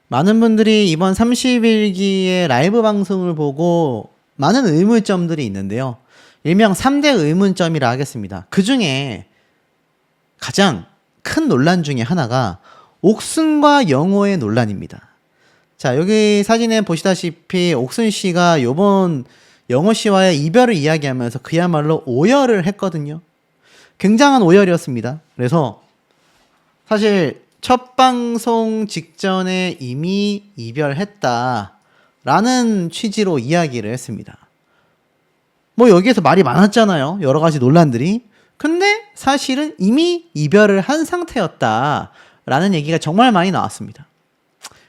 많은 분들이 이번 30일기의 라이브 방송을 보고 많은 의문점들이 있는데요. 일명 3대 의문점이라 하겠습니다. 그 중에 가장 큰 논란 중에 하나가 옥순과 영호의 논란입니다. 자, 여기 사진에 보시다시피 옥순 씨가 요번 영호 씨와의 이별을 이야기하면서 그야말로 오열을 했거든요. 굉장한 오열이었습니다. 그래서 사실 첫 방송 직전에 이미 이별했다라는 취지로 이야기를 했습니다. 뭐 여기에서 말이 많았잖아요. 여러 가지 논란들이. 근데 사실은 이미 이별을 한 상태였다라는 얘기가 정말 많이 나왔습니다.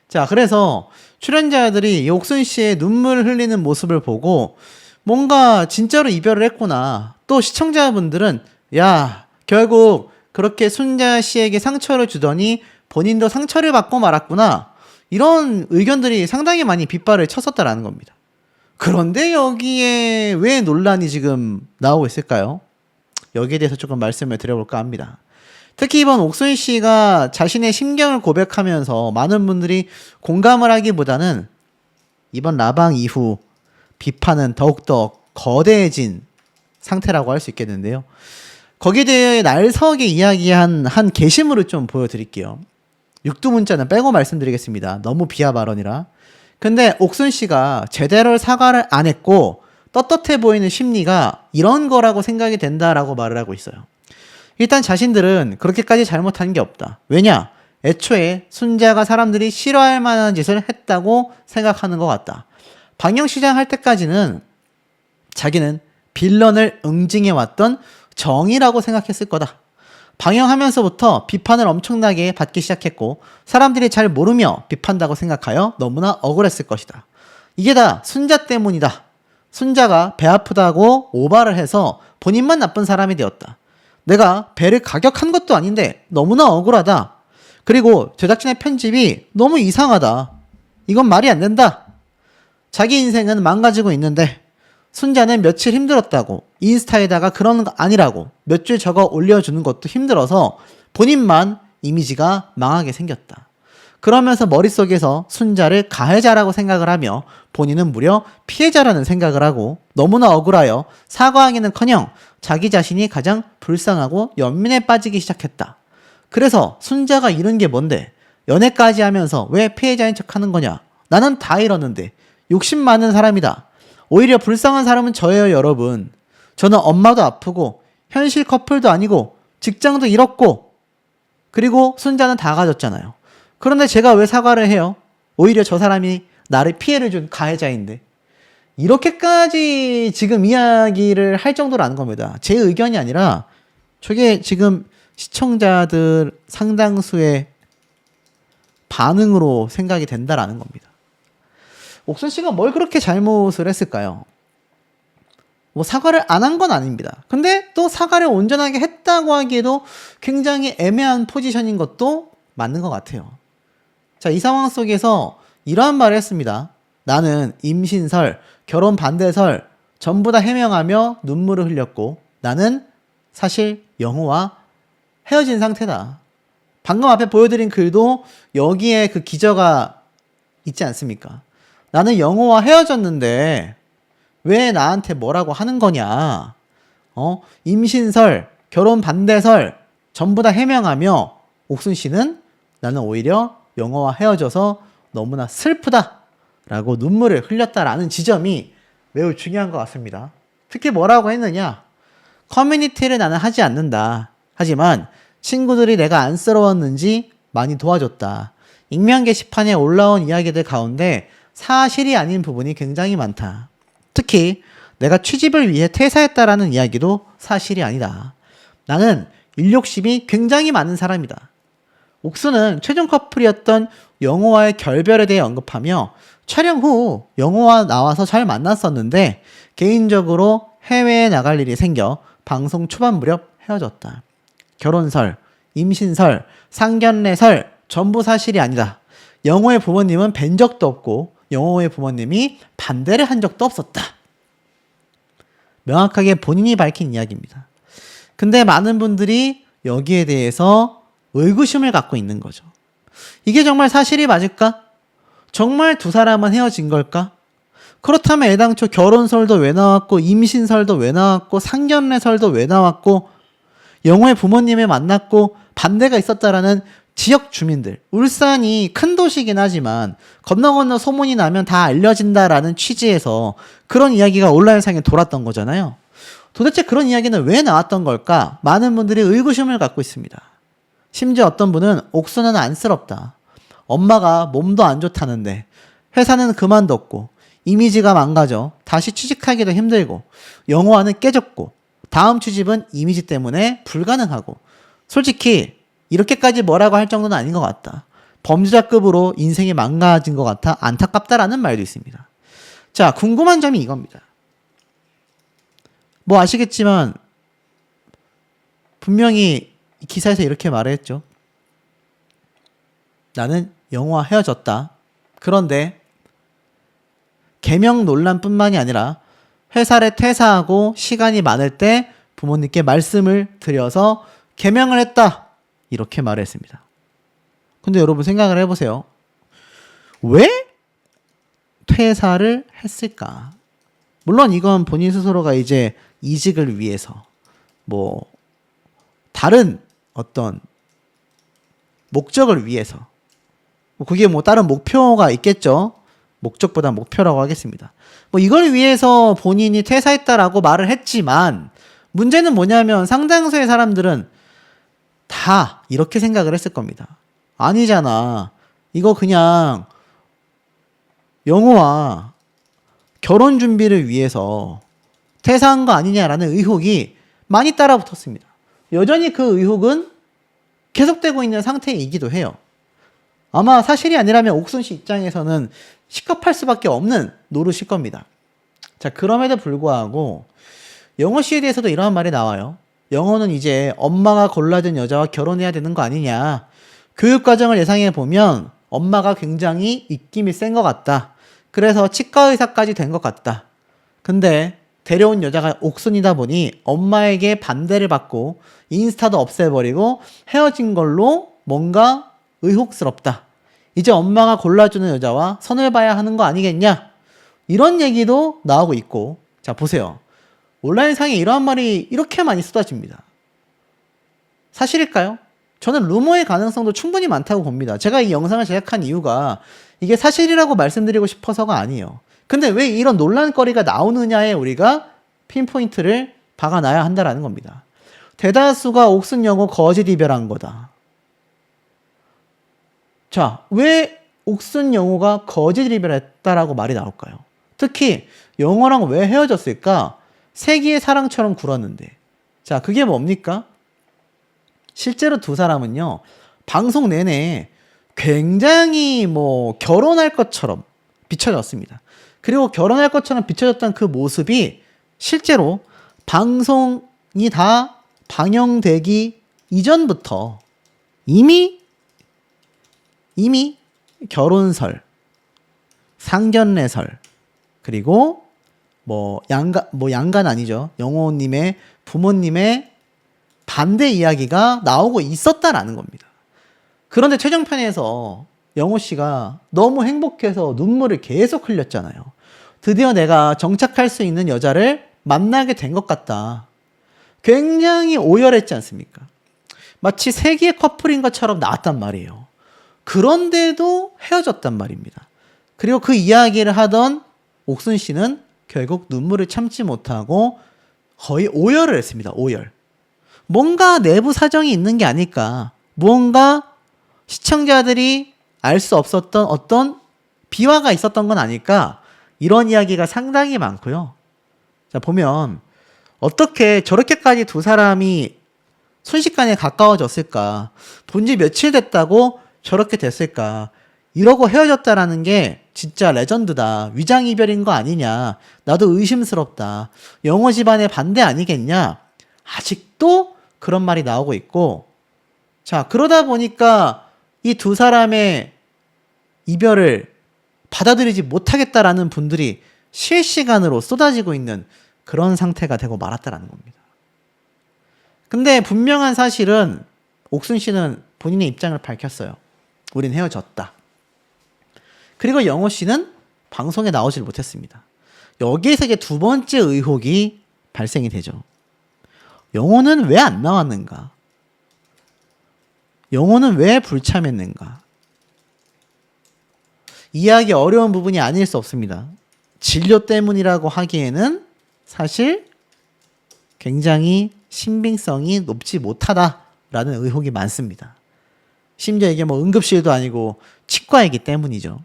자, 그래서 출연자들이 이 옥순 씨의 눈물 흘리는 모습을 보고 뭔가 진짜로 이별을 했구나. 또 시청자분들은 야, 결국 그렇게 순자 씨에게 상처를 주더니 본인도 상처를 받고 말았구나. 이런 의견들이 상당히 많이 빗발을 쳤었다라는 겁니다. 그런데 여기에 왜 논란이 지금 나오고 있을까요? 여기에 대해서 조금 말씀을 드려볼까 합니다. 특히 이번 옥순 씨가 자신의 심경을 고백하면서 많은 분들이 공감을 하기보다는 이번 라방 이후 비판은 더욱더 거대해진 상태라고 할 수 있겠는데요. 거기에 대해 날석에 이야기한 한 게시물을 좀 보여드릴게요. 육두문자는 빼고 말씀드리겠습니다. 너무 비하 발언이라. 근데 옥순 씨가 제대로 사과를 안 했고 떳떳해 보이는 심리가 이런 거라고 생각이 된다라고 말을 하고 있어요. 일단 자신들은 그렇게까지 잘못한 게 없다. 왜냐? 애초에 순자가 사람들이 싫어할 만한 짓을 했다고 생각하는 것 같다. 방영시장 할 때까지는 자기는 빌런을 응징해왔던 정의라고 생각했을 거다. 방영하면서부터 비판을 엄청나게 받기 시작했고 사람들이 잘 모르며 비판다고 생각하여 너무나 억울했을 것이다. 이게 다 순자 때문이다. 순자가 배 아프다고 오바를 해서 본인만 나쁜 사람이 되었다. 내가 배를 가격한 것도 아닌데 너무나 억울하다. 그리고 제작진의 편집이 너무 이상하다. 이건 말이 안 된다. 자기 인생은 망가지고 있는데 순자는 며칠 힘들었다고 인스타에다가 그러는 거 아니라고 몇 줄 적어 올려주는 것도 힘들어서 본인만 이미지가 망하게 생겼다. 그러면서 머릿속에서 순자를 가해자라고 생각을 하며 본인은 무려 피해자라는 생각을 하고 너무나 억울하여 사과하기는커녕 자기 자신이 가장 불쌍하고 연민에 빠지기 시작했다. 그래서 순자가 잃은 게 뭔데? 연애까지 하면서 왜 피해자인 척하는 거냐? 나는 다 잃었는데 욕심 많은 사람이다. 오히려 불쌍한 사람은 저예요, 여러분. 저는 엄마도 아프고 현실 커플도 아니고 직장도 잃었고 그리고 순자는 다 가졌잖아요. 그런데 제가 왜 사과를 해요? 오히려 저 사람이 나를 피해를 준 가해자인데. 이렇게까지 지금 이야기를 할 정도라는 겁니다. 제 의견이 아니라 저게 지금 시청자들 상당수의 반응으로 생각이 된다라는 겁니다. 옥순 씨가 뭘 그렇게 잘못을 했을까요? 뭐 사과를 안 한 건 아닙니다. 근데 또 사과를 온전하게 했다고 하기에도 굉장히 애매한 포지션인 것도 맞는 것 같아요. 자, 이 상황 속에서 이러한 말을 했습니다. 나는 임신설, 결혼 반대설 전부 다 해명하며 눈물을 흘렸고 나는 사실 영호와 헤어진 상태다. 방금 앞에 보여드린 글도 여기에 그 기저가 있지 않습니까? 나는 영호와 헤어졌는데 왜 나한테 뭐라고 하는 거냐? 임신설, 결혼 반대설 전부 다 해명하며 옥순 씨는 나는 오히려 영호와 헤어져서 너무나 슬프다 라고 눈물을 흘렸다라는 지점이 매우 중요한 것 같습니다. 특히 뭐라고 했느냐? 커뮤니티를 나는 하지 않는다. 하지만 친구들이 내가 안쓰러웠는지 많이 도와줬다. 익명 게시판에 올라온 이야기들 가운데 사실이 아닌 부분이 굉장히 많다. 특히 내가 취집을 위해 퇴사했다라는 이야기도 사실이 아니다. 나는 일욕심이 굉장히 많은 사람이다. 옥수는 최종 커플이었던 영호와의 결별에 대해 언급하며 촬영 후 영호와 나와서 잘 만났었는데 개인적으로 해외에 나갈 일이 생겨 방송 초반 무렵 헤어졌다. 결혼설, 임신설, 상견례설 전부 사실이 아니다. 영호의 부모님은 뵌 적도 없고 영호의 부모님이 반대를 한 적도 없었다. 명확하게 본인이 밝힌 이야기입니다. 근데 많은 분들이 여기에 대해서 의구심을 갖고 있는 거죠. 이게 정말 사실이 맞을까? 정말 두 사람은 헤어진 걸까? 그렇다면 애당초 결혼설도 왜 나왔고 임신설도 왜 나왔고 상견례설도 왜 나왔고 영호의 부모님을 만났고 반대가 있었다라는 지역 주민들, 울산이 큰 도시긴 하지만 건너 소문이 나면 다 알려진다라는 취지에서 그런 이야기가 온라인상에 돌았던 거잖아요. 도대체 그런 이야기는 왜 나왔던 걸까? 많은 분들이 의구심을 갖고 있습니다. 심지어 어떤 분은 옥수는 안쓰럽다. 엄마가 몸도 안 좋다는데 회사는 그만뒀고 이미지가 망가져 다시 취직하기도 힘들고 영호와는 깨졌고 다음 취직은 이미지 때문에 불가능하고 솔직히 이렇게까지 뭐라고 할 정도는 아닌 것 같다. 범죄자급으로 인생이 망가진 것 같아 안타깝다라는 말도 있습니다. 자, 궁금한 점이 이겁니다. 뭐 아시겠지만 분명히 기사에서 이렇게 말했죠. 나는 영호와 헤어졌다. 그런데 개명 논란뿐만이 아니라 회사를 퇴사하고 시간이 많을 때 부모님께 말씀을 드려서 개명을 했다. 이렇게 말했습니다. 근데 여러분 생각을 해보세요. 왜 퇴사를 했을까? 물론 이건 본인 스스로가 이제 이직을 위해서 뭐 다른 어떤 목적을 위해서 그게 뭐 다른 목표가 있겠죠. 목적보다 목표라고 하겠습니다. 뭐 이걸 위해서 본인이 퇴사했다라고 말을 했지만 문제는 뭐냐면 상당수의 사람들은 다 이렇게 생각을 했을 겁니다. 아니잖아. 이거 그냥 영호와 결혼 준비를 위해서 퇴사한 거 아니냐라는 의혹이 많이 따라붙었습니다. 여전히 그 의혹은 계속되고 있는 상태이기도 해요. 아마 사실이 아니라면 옥순 씨 입장에서는 식겁할 수밖에 없는 노릇일 겁니다. 자, 그럼에도 불구하고 영호 씨에 대해서도 이러한 말이 나와요. 영호는 이제 엄마가 골라준 여자와 결혼해야 되는 거 아니냐. 교육과정을 예상해 보면 엄마가 굉장히 입김이 센 것 같다. 그래서 치과 의사까지 된 것 같다. 근데 데려온 여자가 옥순이다 보니 엄마에게 반대를 받고 인스타도 없애버리고 헤어진 걸로 뭔가 의혹스럽다. 이제 엄마가 골라주는 여자와 선을 봐야 하는 거 아니겠냐? 이런 얘기도 나오고 있고, 자 보세요. 온라인상에 이러한 말이 이렇게 많이 쏟아집니다. 사실일까요? 저는 루머의 가능성도 충분히 많다고 봅니다. 제가 이 영상을 제작한 이유가 이게 사실이라고 말씀드리고 싶어서가 아니에요. 근데 왜 이런 논란거리가 나오느냐에 우리가 핀포인트를 박아놔야 한다라는 겁니다. 대다수가 옥순 영호 거짓 이별한 거다. 자, 왜 옥순 영호가 거짓 이별했다라고 말이 나올까요? 특히 영호랑 왜 헤어졌을까? 세기의 사랑처럼 굴었는데. 자, 그게 뭡니까? 실제로 두 사람은요, 방송 내내 굉장히 뭐 결혼할 것처럼 비춰졌습니다. 그리고 결혼할 것처럼 비춰졌던 그 모습이 실제로 방송이 다 방영되기 이전부터 이미 결혼설, 상견례설, 그리고 양간 아니죠. 영호님의 부모님의 반대 이야기가 나오고 있었다라는 겁니다. 그런데 최종편에서 영호 씨가 너무 행복해서 눈물을 계속 흘렸잖아요. 드디어 내가 정착할 수 있는 여자를 만나게 된 것 같다. 굉장히 오열했지 않습니까? 마치 세기의 커플인 것처럼 나왔단 말이에요. 그런데도 헤어졌단 말입니다. 그리고 그 이야기를 하던 옥순 씨는 결국 눈물을 참지 못하고 거의 오열을 했습니다. 오열. 뭔가 내부 사정이 있는 게 아닐까. 무언가 시청자들이 알 수 없었던 어떤 비화가 있었던 건 아닐까. 이런 이야기가 상당히 많고요. 자, 보면 어떻게 저렇게까지 두 사람이 순식간에 가까워졌을까. 본지 며칠 됐다고 저렇게 됐을까. 이러고 헤어졌다라는 게 진짜 레전드다. 위장 이별인 거 아니냐. 나도 의심스럽다. 영호 집안의 반대 아니겠냐. 아직도 그런 말이 나오고 있고, 자, 그러다 보니까 이 두 사람의 이별을 받아들이지 못하겠다라는 분들이 실시간으로 쏟아지고 있는 그런 상태가 되고 말았다라는 겁니다. 근데 분명한 사실은 옥순 씨는 본인의 입장을 밝혔어요. 우린 헤어졌다. 그리고 영호 씨는 방송에 나오질 못했습니다. 여기에서 이제 두 번째 의혹이 발생이 되죠. 영호는 왜 안 나왔는가? 영호는 왜 불참했는가? 이해하기 어려운 부분이 아닐 수 없습니다. 진료 때문이라고 하기에는 사실 굉장히 신빙성이 높지 못하다라는 의혹이 많습니다. 심지어 이게 뭐 응급실도 아니고 치과이기 때문이죠.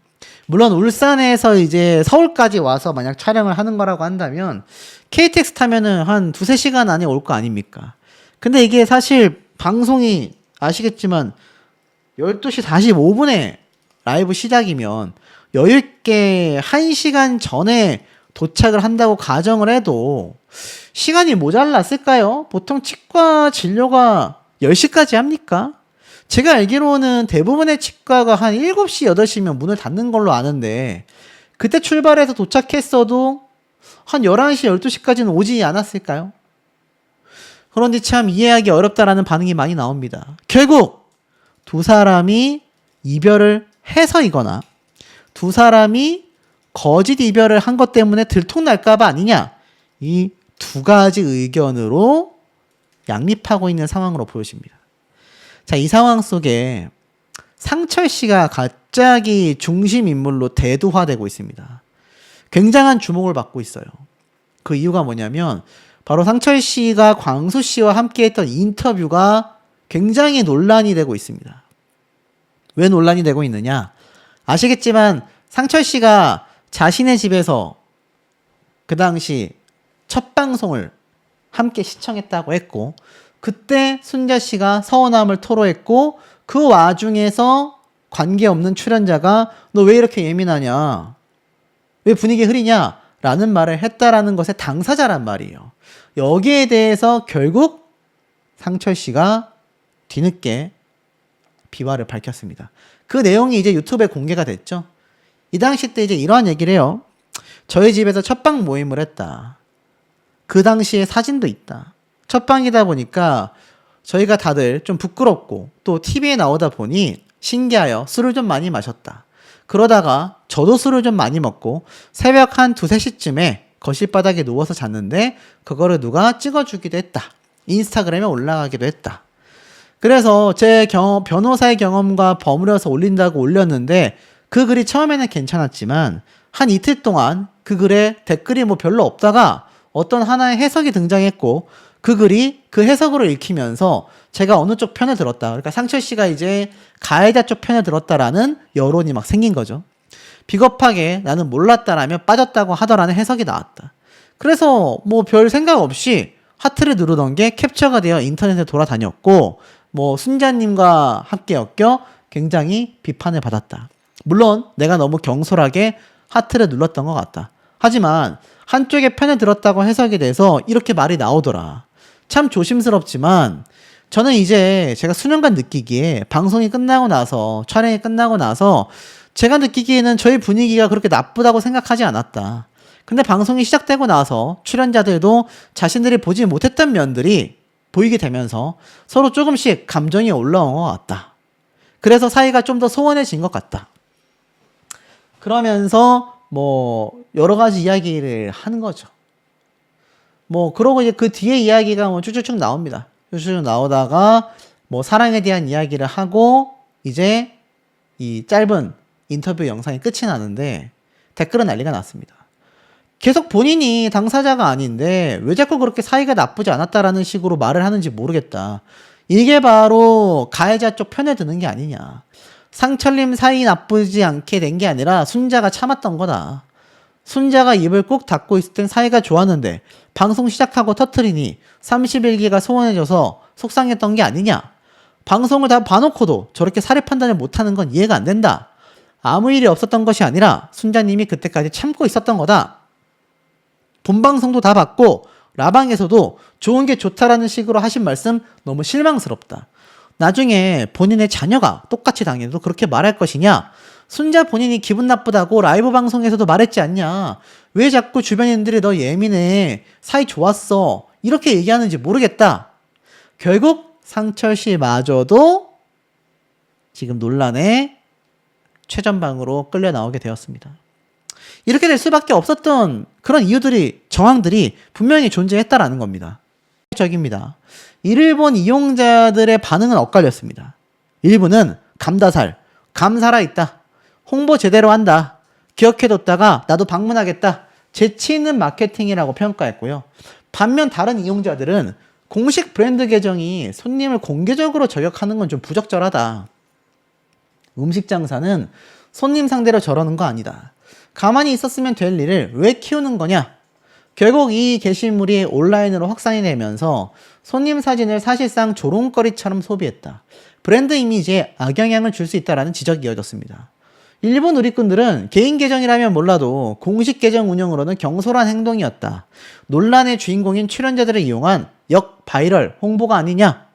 물론 울산에서 이제 서울까지 와서 만약 촬영을 하는 거라고 한다면 KTX 타면은 한 2-3시간 안에 올 거 아닙니까? 근데 이게 사실 방송이 아시겠지만 12시 45분에 라이브 시작이면 여유있게 1시간 전에 도착을 한다고 가정을 해도 시간이 모자랐을까요? 보통 치과 진료가 10시까지 합니까? 제가 알기로는 대부분의 치과가 한 7시, 8시면 문을 닫는 걸로 아는데 그때 출발해서 도착했어도 한 11시, 12시까지는 오지 않았을까요? 그런데 참 이해하기 어렵다라는 반응이 많이 나옵니다. 결국 두 사람이 이별을 해서이거나 두 사람이 거짓 이별을 한 것 때문에 들통날까봐 아니냐, 이 두 가지 의견으로 양립하고 있는 상황으로 보여집니다. 자, 이 상황 속에 상철 씨가 갑자기 중심 인물로 대두화되고 있습니다. 굉장한 주목을 받고 있어요. 그 이유가 뭐냐면 바로 상철 씨가 광수 씨와 함께 했던 인터뷰가 굉장히 논란이 되고 있습니다. 왜 논란이 되고 있느냐? 아시겠지만 상철 씨가 자신의 집에서 그 당시 첫 방송을 함께 시청했다고 했고, 그때 순자 씨가 서운함을 토로했고, 그 와중에서 관계없는 출연자가 너 왜 이렇게 예민하냐? 왜 분위기 흐리냐? 라는 말을 했다라는 것의 당사자란 말이에요. 여기에 대해서 결국 상철 씨가 뒤늦게 비화를 밝혔습니다. 그 내용이 이제 유튜브에 공개가 됐죠. 이 당시 때 이제 이러한 얘기를 해요. 저희 집에서 첫방 모임을 했다. 그 당시에 사진도 있다. 첫방이다 보니까 저희가 다들 좀 부끄럽고 또 TV에 나오다 보니 신기하여 술을 좀 많이 마셨다. 그러다가 저도 술을 좀 많이 먹고 새벽 한 2-3시쯤에 거실바닥에 누워서 잤는데 그거를 누가 찍어주기도 했다. 인스타그램에 올라가기도 했다. 그래서 제 변호사의 경험과 버무려서 올린다고 올렸는데 그 글이 처음에는 괜찮았지만 한 이틀 동안 그 글에 댓글이 뭐 별로 없다가 어떤 하나의 해석이 등장했고 그 글이 그 해석으로 읽히면서 제가 어느 쪽 편에 들었다. 그러니까 상철 씨가 이제 가해자 쪽 편에 들었다라는 여론이 막 생긴 거죠. 비겁하게 나는 몰랐다라며 빠졌다고 하더라는 해석이 나왔다. 그래서 뭐 별 생각 없이 하트를 누르던 게 캡처가 되어 인터넷에 돌아다녔고 뭐 순자님과 함께 엮여 굉장히 비판을 받았다. 물론 내가 너무 경솔하게 하트를 눌렀던 것 같다. 하지만 한쪽의 편에 들었다고 해석이 돼서 이렇게 말이 나오더라. 참 조심스럽지만 저는 이제 제가 수년간 느끼기에 방송이 끝나고 나서 촬영이 끝나고 나서 제가 느끼기에는 저희 분위기가 그렇게 나쁘다고 생각하지 않았다. 근데 방송이 시작되고 나서 출연자들도 자신들이 보지 못했던 면들이 보이게 되면서 서로 조금씩 감정이 올라온 것 같다. 그래서 사이가 좀 더 소원해진 것 같다. 그러면서 뭐 여러 가지 이야기를 하는 거죠. 뭐 그러고 이제 그 뒤에 이야기가 뭐 쭉쭉쭉 나옵니다. 쭉쭉 나오다가 뭐 사랑에 대한 이야기를 하고 이제 이 짧은 인터뷰 영상이 끝이 나는데 댓글은 난리가 났습니다. 계속 본인이 당사자가 아닌데 왜 자꾸 그렇게 사이가 나쁘지 않았다라는 식으로 말을 하는지 모르겠다. 이게 바로 가해자 쪽 편에 드는 게 아니냐. 상철님 사이 나쁘지 않게 된 게 아니라 순자가 참았던 거다. 순자가 입을 꾹 닫고 있을 땐 사이가 좋았는데 방송 시작하고 터트리니 31기가 소원해져서 속상했던 게 아니냐. 방송을 다 봐놓고도 저렇게 사례 판단을 못하는 건 이해가 안 된다. 아무 일이 없었던 것이 아니라 순자님이 그때까지 참고 있었던 거다. 본방송도 다 봤고 라방에서도 좋은 게 좋다라는 식으로 하신 말씀 너무 실망스럽다. 나중에 본인의 자녀가 똑같이 당해도 그렇게 말할 것이냐? 순자 본인이 기분 나쁘다고 라이브 방송에서도 말했지 않냐? 왜 자꾸 주변인들이 너 예민해? 사이 좋았어? 이렇게 얘기하는지 모르겠다. 결국 상철 씨마저도 지금 논란에 최전방으로 끌려 나오게 되었습니다. 이렇게 될 수밖에 없었던 그런 이유들이, 정황들이 분명히 존재했다라는 겁니다. 적입니다. 이를 본 이용자들의 반응은 엇갈렸습니다. 일부는 감다살, 감 살아있다, 홍보 제대로 한다, 기억해뒀다가 나도 방문하겠다, 재치 있는 마케팅이라고 평가했고요. 반면 다른 이용자들은 공식 브랜드 계정이 손님을 공개적으로 저격하는 건 좀 부적절하다. 음식 장사는 손님 상대로 저러는 거 아니다. 가만히 있었으면 될 일을 왜 키우는 거냐? 결국 이 게시물이 온라인으로 확산이 되면서 손님 사진을 사실상 조롱거리처럼 소비했다. 브랜드 이미지에 악영향을 줄 수 있다는 지적이 이어졌습니다. 일본 누리꾼들은 개인 계정이라면 몰라도 공식 계정 운영으로는 경솔한 행동이었다. 논란의 주인공인 출연자들을 이용한 역 바이럴 홍보가 아니냐?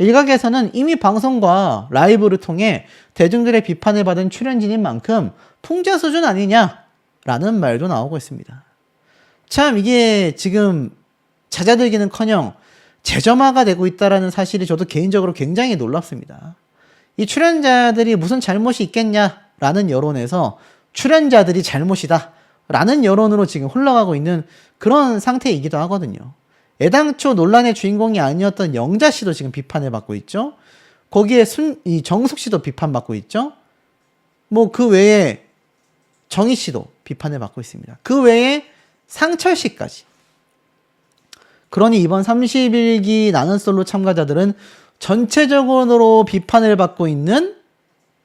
일각에서는 이미 방송과 라이브를 통해 대중들의 비판을 받은 출연진인 만큼 풍자 수준 아니냐? 라는 말도 나오고 있습니다. 참 이게 지금 잦아들기는커녕 재점화가 되고 있다는 사실이 저도 개인적으로 굉장히 놀랍습니다. 이 출연자들이 무슨 잘못이 있겠냐라는 여론에서 출연자들이 잘못이다 라는 여론으로 지금 흘러가고 있는 그런 상태이기도 하거든요. 애당초 논란의 주인공이 아니었던 영자 씨도 지금 비판을 받고 있죠. 거기에 이 정숙 씨도 비판받고 있죠. 뭐 그 외에 정희 씨도 비판을 받고 있습니다. 그 외에 상철 씨까지. 그러니 이번 31기 나는 솔로 참가자들은 전체적으로 비판을 받고 있는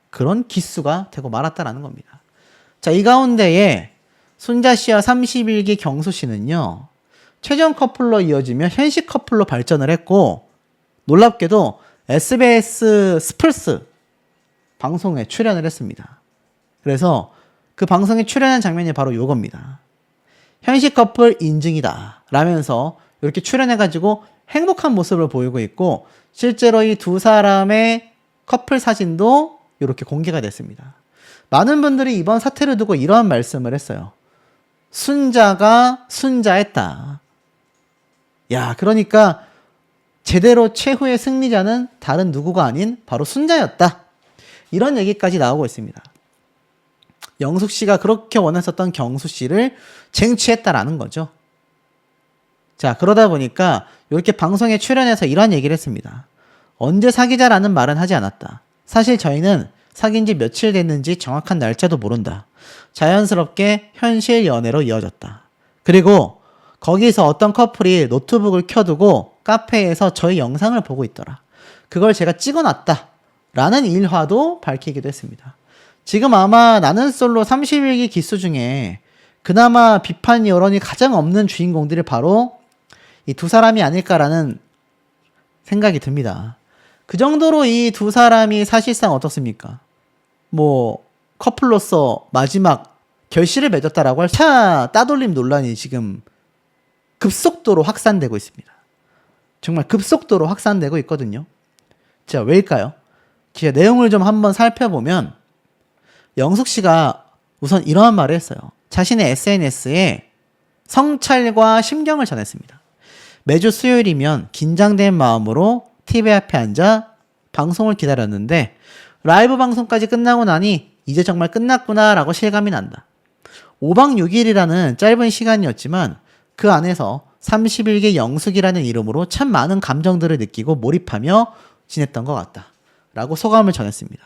그런 기수가 되고 말았다라는 겁니다. 자, 이 가운데에 순자 씨와 31기 경수 씨는요, 최전 커플로 이어지며 현실 커플로 발전을 했고, 놀랍게도 SBS 스플스 방송에 출연을 했습니다. 그래서 그 방송에 출연한 장면이 바로 요겁니다. 현실 커플 인증이다 라면서 이렇게 출연해가지고 행복한 모습을 보이고 있고, 실제로 이 두 사람의 커플 사진도 이렇게 공개가 됐습니다. 많은 분들이 이번 사태를 두고 이러한 말씀을 했어요. 순자가 순자했다. 야, 그러니까 제대로 최후의 승리자는 다른 누구가 아닌 바로 순자였다. 이런 얘기까지 나오고 있습니다. 영숙 씨가 그렇게 원했었던 경수 씨를 쟁취했다라는 거죠. 자, 그러다 보니까 이렇게 방송에 출연해서 이런 얘기를 했습니다. 언제 사귀자라는 말은 하지 않았다. 사실 저희는 사귄 지 며칠 됐는지 정확한 날짜도 모른다. 자연스럽게 현실 연애로 이어졌다. 그리고 거기서 어떤 커플이 노트북을 켜두고 카페에서 저희 영상을 보고 있더라. 그걸 제가 찍어놨다. 라는 일화도 밝히기도 했습니다. 지금 아마 나는 솔로 31기 기수 중에 그나마 비판 여론이 가장 없는 주인공들이 바로 이 두 사람이 아닐까라는 생각이 듭니다. 그 정도로 이 두 사람이 사실상 어떻습니까? 뭐 커플로서 마지막 결실을 맺었다라고 할 차 따돌림 논란이 지금 급속도로 확산되고 있습니다. 정말 급속도로 확산되고 있거든요. 자, 왜일까요? 기자 내용을 좀 한번 살펴보면 영숙 씨가 우선 이러한 말을 했어요. 자신의 SNS에 성찰과 심경을 전했습니다. 매주 수요일이면 긴장된 마음으로 TV 앞에 앉아 방송을 기다렸는데 라이브 방송까지 끝나고 나니 이제 정말 끝났구나 라고 실감이 난다. 5박 6일이라는 짧은 시간이었지만 그 안에서 31기 영숙이라는 이름으로 참 많은 감정들을 느끼고 몰입하며 지냈던 것 같다 라고 소감을 전했습니다.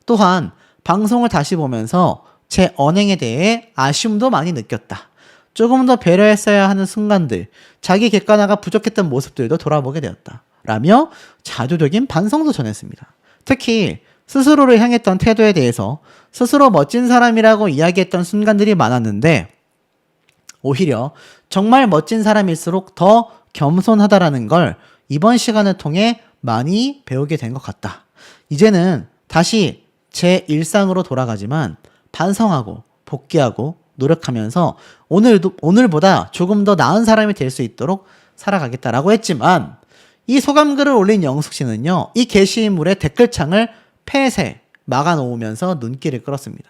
또한 방송을 다시 보면서 제 언행에 대해 아쉬움도 많이 느꼈다. 조금 더 배려했어야 하는 순간들, 자기 객관화가 부족했던 모습들도 돌아보게 되었다. 라며 자조적인 반성도 전했습니다. 특히 스스로를 향했던 태도에 대해서 스스로 멋진 사람이라고 이야기했던 순간들이 많았는데 오히려 정말 멋진 사람일수록 더 겸손하다라는 걸 이번 시간을 통해 많이 배우게 된 것 같다. 이제는 다시 제 일상으로 돌아가지만 반성하고 복귀하고 노력하면서 오늘보다 조금 더 나은 사람이 될 수 있도록 살아가겠다라고 했지만 이 소감글을 올린 영숙 씨는요, 이 게시물의 댓글창을 폐쇄 막아놓으면서 눈길을 끌었습니다.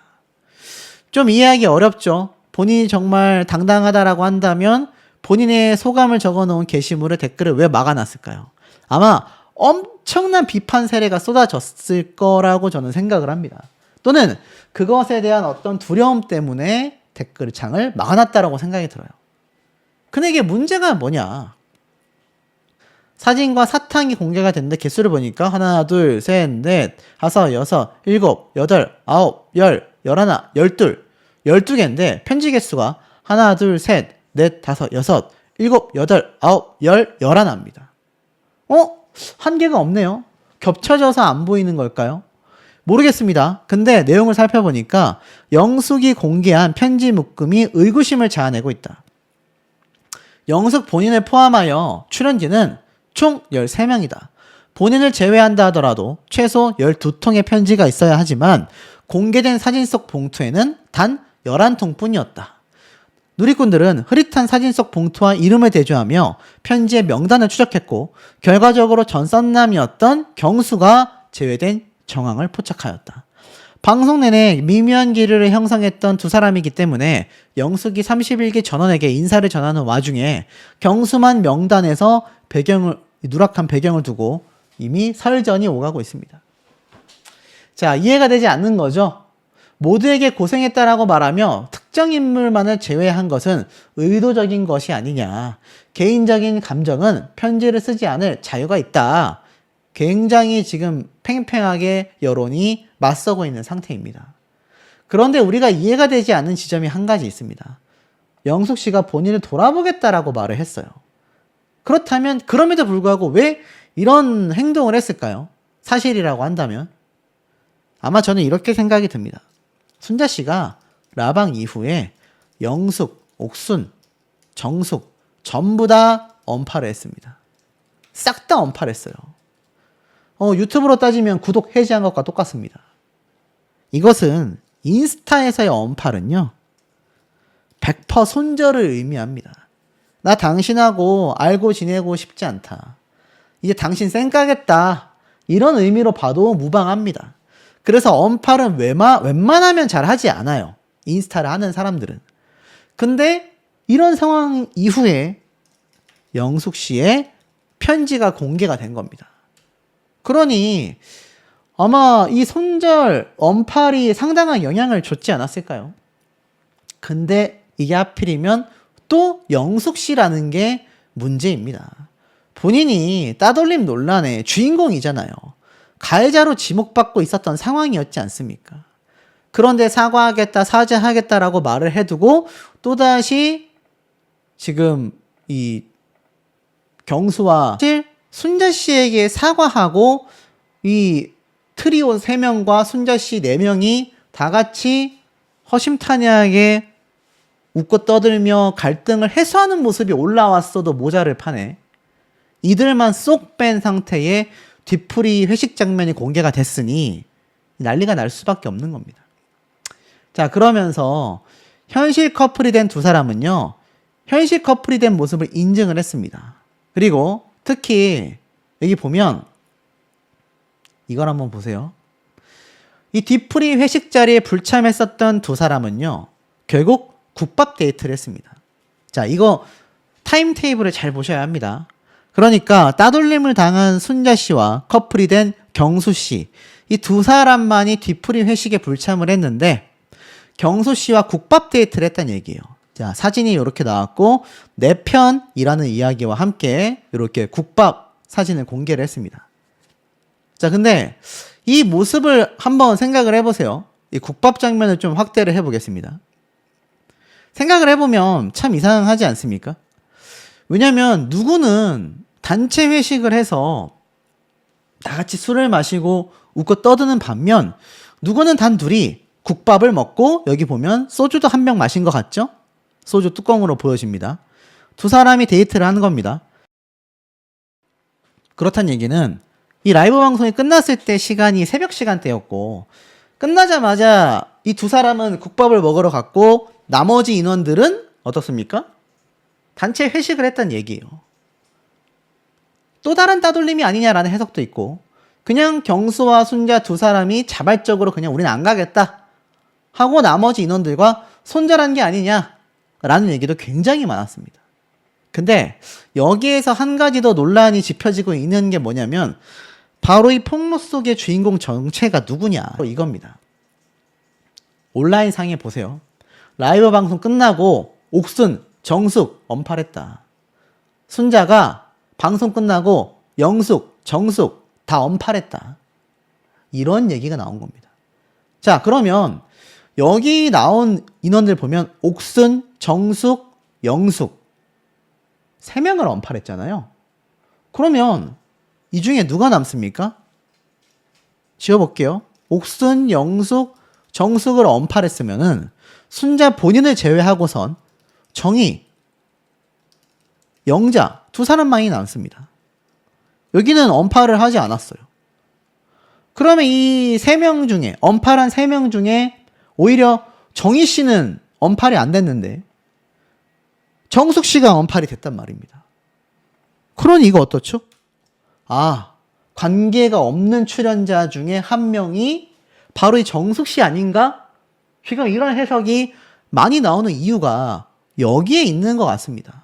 좀 이해하기 어렵죠. 본인이 정말 당당하다라고 한다면 본인의 소감을 적어놓은 게시물의 댓글을 왜 막아놨을까요? 아마 엄청난 비판 세례가 쏟아졌을 거라고 저는 생각을 합니다. 또는 그것에 대한 어떤 두려움 때문에 댓글창을 막아놨다라고 생각이 들어요. 근데 이게 문제가 뭐냐? 사진과 사탕이 공개가 됐는데 개수를 보니까 하나, 둘, 셋, 넷, 다섯, 여섯, 일곱, 여덟, 아홉, 열, 열하나, 열둘, 12개인데 편지 개수가 하나, 둘, 셋, 넷, 다섯, 여섯, 일곱, 여덟, 아홉, 열, 열하나입니다. 한계가 없네요. 겹쳐져서 안 보이는 걸까요? 모르겠습니다. 근데 내용을 살펴보니까 영숙이 공개한 편지 묶음이 의구심을 자아내고 있다. 영숙 본인을 포함하여 출연진은 총 13명이다. 본인을 제외한다 하더라도 최소 12통의 편지가 있어야 하지만 공개된 사진 속 봉투에는 단 11통 뿐이었다. 누리꾼들은 흐릿한 사진 속 봉투와 이름을 대조하며 편지의 명단을 추적했고 결과적으로 전 썸남이었던 경수가 제외된 정황을 포착하였다. 방송 내내 미묘한 기류를 형성했던 두 사람이기 때문에 영숙이 31기 전원에게 인사를 전하는 와중에 경수만 명단에서 누락한 배경을 두고 이미 설전이 오가고 있습니다. 자, 이해가 되지 않는 거죠? 모두에게 고생했다라고 말하며 특정 인물만을 제외한 것은 의도적인 것이 아니냐. 개인적인 감정은 편지를 쓰지 않을 자유가 있다. 굉장히 지금 팽팽하게 여론이 맞서고 있는 상태입니다. 그런데 우리가 이해가 되지 않는 지점이 한 가지 있습니다. 영숙 씨가 본인을 돌아보겠다라고 말을 했어요. 그렇다면 그럼에도 불구하고 왜 이런 행동을 했을까요? 사실이라고 한다면? 아마 저는 이렇게 생각이 듭니다. 순자 씨가 라방 이후에 영숙, 옥순, 정숙 전부 다 언팔을 했습니다. 싹 다 언팔했어요. 유튜브로 따지면 구독 해지한 것과 똑같습니다. 이것은 인스타에서의 언팔은요 100% 손절을 의미합니다. 나 당신하고 알고 지내고 싶지 않다. 이제 당신 쌩까겠다. 이런 의미로 봐도 무방합니다. 그래서 언팔은 웬만하면 잘 하지 않아요. 인스타를 하는 사람들은. 근데 이런 상황 이후에 영숙 씨의 편지가 공개가 된 겁니다. 그러니 아마 이 손절, 언팔이 상당한 영향을 줬지 않았을까요? 근데 이게 하필이면 또 영숙 씨라는 게 문제입니다. 본인이 따돌림 논란의 주인공이잖아요. 가해자로 지목받고 있었던 상황이었지 않습니까? 그런데 사과하겠다, 사죄하겠다라고 말을 해두고 또다시 지금 이 경수와 사실 순자 씨에게 사과하고 이 트리오 3명과 순자 씨 4명이 다 같이 허심탄회하게 웃고 떠들며 갈등을 해소하는 모습이 올라왔어도 모자를 파네. 이들만 쏙 뺀 상태의 뒤풀이 회식 장면이 공개가 됐으니 난리가 날 수밖에 없는 겁니다. 자, 그러면서 현실 커플이 된 두 사람은요, 현실 커플이 된 모습을 인증을 했습니다. 그리고 특히 여기 보면 이걸 한번 보세요. 이 뒤풀이 회식 자리에 불참했었던 두 사람은요, 결국 국밥 데이트를 했습니다. 자, 이거 타임테이블을 잘 보셔야 합니다. 그러니까 따돌림을 당한 순자 씨와 커플이 된 경수 씨, 이 두 사람만이 뒤풀이 회식에 불참을 했는데 경수 씨와 국밥 데이트를 했다는 얘기예요. 자, 사진이 이렇게 나왔고 내 편이라는 이야기와 함께 이렇게 국밥 사진을 공개를 했습니다. 자, 근데 이 모습을 한번 생각을 해보세요. 이 국밥 장면을 좀 확대를 해보겠습니다. 생각을 해보면 참 이상하지 않습니까? 왜냐면 누구는 단체 회식을 해서 다 같이 술을 마시고 웃고 떠드는 반면 누구는 단둘이 국밥을 먹고 여기 보면 소주도 한 병 마신 것 같죠? 소주 뚜껑으로 보여집니다. 두 사람이 데이트를 하는 겁니다. 그렇다는 얘기는 이 라이브 방송이 끝났을 때 시간이 새벽 시간대였고 끝나자마자 이 두 사람은 국밥을 먹으러 갔고 나머지 인원들은 어떻습니까? 단체 회식을 했다는 얘기예요. 또 다른 따돌림이 아니냐라는 해석도 있고 그냥 경수와 순자 두 사람이 자발적으로 그냥 우리는 안 가겠다 하고 나머지 인원들과 손절한 게 아니냐라는 얘기도 굉장히 많았습니다. 근데 여기에서 한 가지 더 논란이 짚혀지고 있는 게 뭐냐면 바로 이 폭로 속의 주인공 정체가 누구냐 이겁니다. 온라인 상에 보세요. 라이브 방송 끝나고 옥순, 정숙 언팔했다. 순자가 방송 끝나고 영숙, 정숙 다 언팔했다. 이런 얘기가 나온 겁니다. 자, 그러면 여기 나온 인원들 보면 옥순, 정숙, 영숙 3명을 언팔했잖아요. 그러면 이 중에 누가 남습니까? 지워볼게요. 옥순, 영숙, 정숙을 언팔했으면은 순자 본인을 제외하고선 정희, 영자 두 사람만이 남습니다. 여기는 언팔을 하지 않았어요. 그러면 이 3명 중에 언팔한 3명 중에 오히려 정희 씨는 언팔이 안 됐는데 정숙 씨가 언팔이 됐단 말입니다. 그러니 이거 어떻죠? 아, 관계가 없는 출연자 중에 한 명이 바로 이 정숙 씨 아닌가? 지금 이런 해석이 많이 나오는 이유가 여기에 있는 것 같습니다.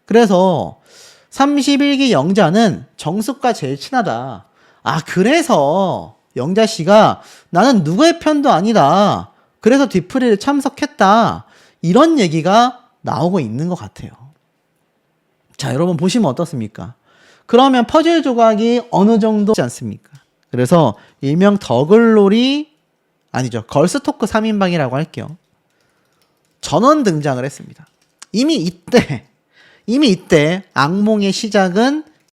그래서 31기 영자는 정숙과 제일 친하다. 아, 그래서 영자 씨가 나는 누구의 편도 아니다. 그래서 뒤풀이를 참석했다. 이런 얘기가 나오고 있는 것 같아요. 자, 여러분 보시면 어떻습니까? 그러면 퍼즐 조각이 어느 정도 있지 않습니까? 그래서 일명 더글놀이 아니죠. 걸스토크 3인방이라고 할게요. 전원 등장을 했습니다. 이미 이때 악몽의 시작은